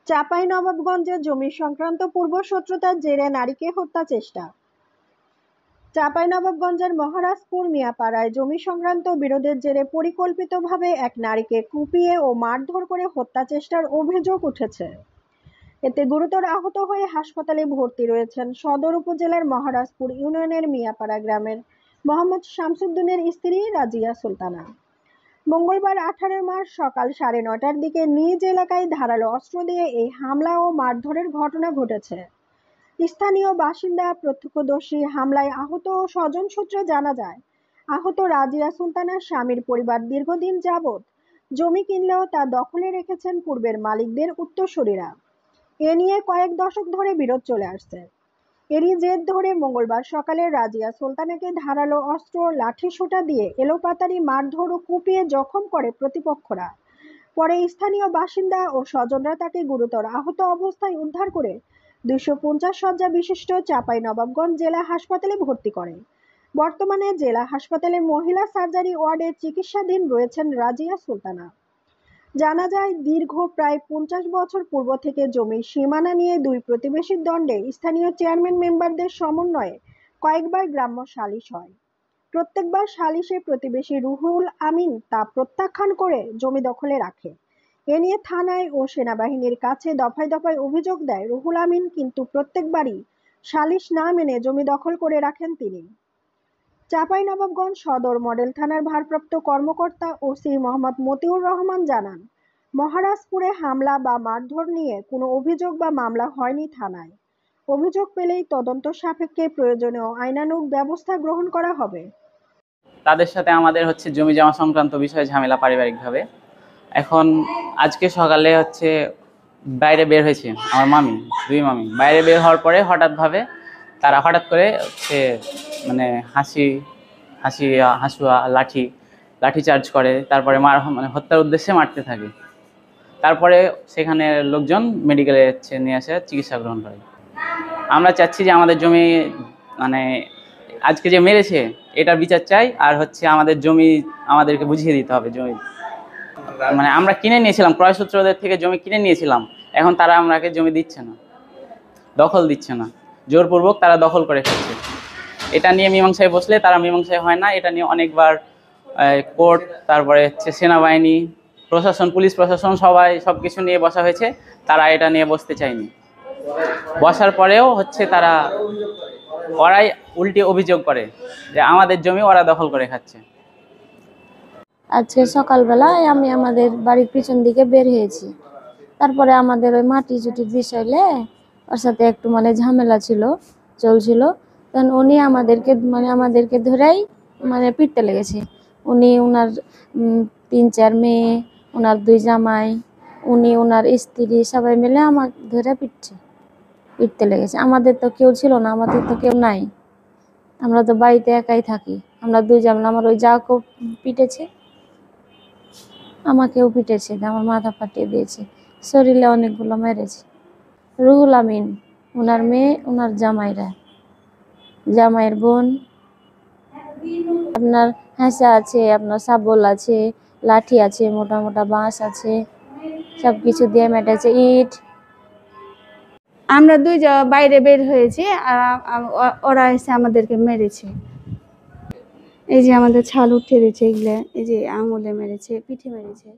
চাঁপাইনবাবগঞ্জে জমি সংক্রান্ত পূর্বশত্রুতার জেরে নারীকে হত্যা চেষ্টা। চাঁপাইনবাবগঞ্জের মহারাজপুর মিয়াপাড়ায় জমি সংক্রান্ত বিরোধের জেরে পরিকল্পিতভাবে এক নারীকে কুপিয়ে ও মারধর করে হত্যা চেষ্টার অভিযোগ উঠেছে। এতে গুরুতর আহত হয়ে হাসপাতালে ভর্তি রয়েছেন সদর উপজেলার মহারাজপুর ইউনিয়নের মিয়াপাড়া গ্রামের মোহাম্মদ শামসুদ্দিনের স্ত্রী রাজিয়া সুলতানা। মঙ্গলবার 18 মার্চ সকাল 9:30টার দিকে নিজ এলাকায় ধারালো অস্ত্র দিয়ে এই হামলা ও মারধরের ঘটনা ঘটেছে। স্থানীয় বাসিন্দা, প্রত্যক্ষদর্শী, হামলায় আহত ও স্বজন সূত্রে জানা যায়, আহত রাজিয়া সুলতানার স্বামীর পরিবার দীর্ঘদিন যাবৎ জমি কিনলেও তা দখলে রেখেছেন পূর্বের মালিকদের উত্তরসূরিরা। এ নিয়ে কয়েক দশক ধরে বিরোধ চলে আসছে। এরই জের ধরে মঙ্গলবার সকালে রাজিয়া সুলতানাকে ধারালো অস্ত্র, লাঠিসোঁটা দিয়ে এলোপাতাড়ি মারধর ও কুপিয়ে জখম করে প্রতিপক্ষরা। পরে স্থানীয় বাসিন্দা ও স্বজনরা তাকে গুরুতর আহত অবস্থায় উদ্ধার করে 250 শয্যা বিশিষ্ট চাঁপাইনবাবগঞ্জ জেলা হাসপাতালে ভর্তি করে। বর্তমানে জেলা হাসপাতালের মহিলা সার্জারি ওয়ার্ডে চিকিৎসাধীন রয়েছেন রাজিয়া সুলতানা। জানা যায়, দীর্ঘ প্রায় 50 বছর পূর্ব থেকে জমির সীমানা নিয়ে দুই প্রতিবেশীর দ্বন্দ্বে স্থানীয় চেয়ারম্যান মেম্বারদের সমন্বয়ে কয়েকবার গ্রাম্য সালিশ হয়। প্রত্যেকবার সালিশে প্রতিবেশী রুহুল আমিন তা প্রত্যাখ্যান করে জমি দখলে রাখে। এ নিয়ে থানায় ও সেনাবাহিনীর কাছে দফায় দফায় অভিযোগ দেয় রুহুল আমিন, কিন্তু প্রত্যেকবারই সালিশ না মেনে জমি দখল করে রাখেন তিনি। চাঁপাইনবাবগঞ্জ সদর মডেল থানার ভারপ্রাপ্ত কর্মকর্তা ওসি মোহাম্মদ মতিউর রহমান জানান, মহারাজপুরে হামলা বা মারধর নিয়ে কোনো অভিযোগ বা মামলা হয়নি থানায়। অভিযোগ পেলেই তদন্ত সাপেক্ষে প্রয়োজনীয় আইনানুগ ব্যবস্থা গ্রহণ করা হবে। তাদের সাথে আমাদের জমি জমা সংক্রান্ত বিষয়ে ঝামেলা পারিবারিকভাবে। এখন আজকে সকালে বাইরে বের হয়েছে আমার মামি, দুই মামি বাইরে বের হওয়ার পরে তারা হঠাৎ করে হাসুয়া লাঠি চার্জ করে, তারপরে হত্যার উদ্দেশ্যে মারতে থাকে। তারপরে সেখানে লোকজন মেডিকেলে নিয়ে আসে, চিকিৎসা গ্রহণ করে। আমরা চাচ্ছি যে আমাদের জমি আজকে যে মেরেছে এটার বিচার চাই, আর আমাদের জমি আমাদেরকে বুঝিয়ে দিতে হবে। জমি আমরা কিনে নিয়েছিলাম, ক্রয়সূত্রদের থেকে জমি কিনে নিয়েছিলাম, এখন তারা আমাকে জমি দিচ্ছে না, দখল দিচ্ছে না, জোরপূর্বক তারা দখল করে খাচ্ছে। এটা নিয়ে মীমাংসায় বসলে তারা মীমাংসায় হয় না। এটা নিয়ে অনেকবার কোর্ট, তারপরে সেনাবাহিনী, প্রশাসন, পুলিশ প্রশাসন সবকিছু নিয়ে বসা হয়েছে, তারা এটা নিয়ে বসতে চায়নি। বসার পরেও তারা ওরাই উল্টে অভিযোগ করে যে আমাদের জমি ওরা দখল করে খাচ্ছে। আজকে সকালবেলায় আমি আমাদের বাড়ির পিছন দিকে বের হয়েছি। তারপরে আমাদের ওই মাটি জুটির বিষয়ে ওর সাথে একটু ঝামেলা চলছিল। তখন উনি আমাদেরকে ধরেই পিটতে লেগেছে। উনি, ওনার 3-4 মেয়ে, ওনার 2 জামাই, উনি, ওনার স্ত্রী, সবাই মিলে আমাকে ধরে পিটতে লেগেছে। আমাদের তো কেউ ছিল না, আমাদের তো কেউ নাই, আমরা তো বাড়িতে একাই থাকি। আমরা 2 জামাই, আমার ওই যাকেও পিটেছে, আমাকেও পিটেছে, আমার মাথা ফাটিয়ে দিয়েছে, শরীরে অনেকগুলো মেরেছে। রুহুল আমিন, ওনার মেয়ে, ওনার জামাইয়ের বোন, আপনার হাঁসা আছে, আপনার শাবল আছে, লাঠি আছে, মোটা মোটা বাঁশ আছে, সবকিছু দিয়ে মেটেছে, ইট। আমরা 2 বাইরে বের হয়েছি, আর ওরা এসে আমাদেরকে মেরেছে। এই যে আমাদের ছাল উঠে দিয়েছে, এগুলা, এই যে আঙুলে মেরেছে, পিঠে মেরেছে।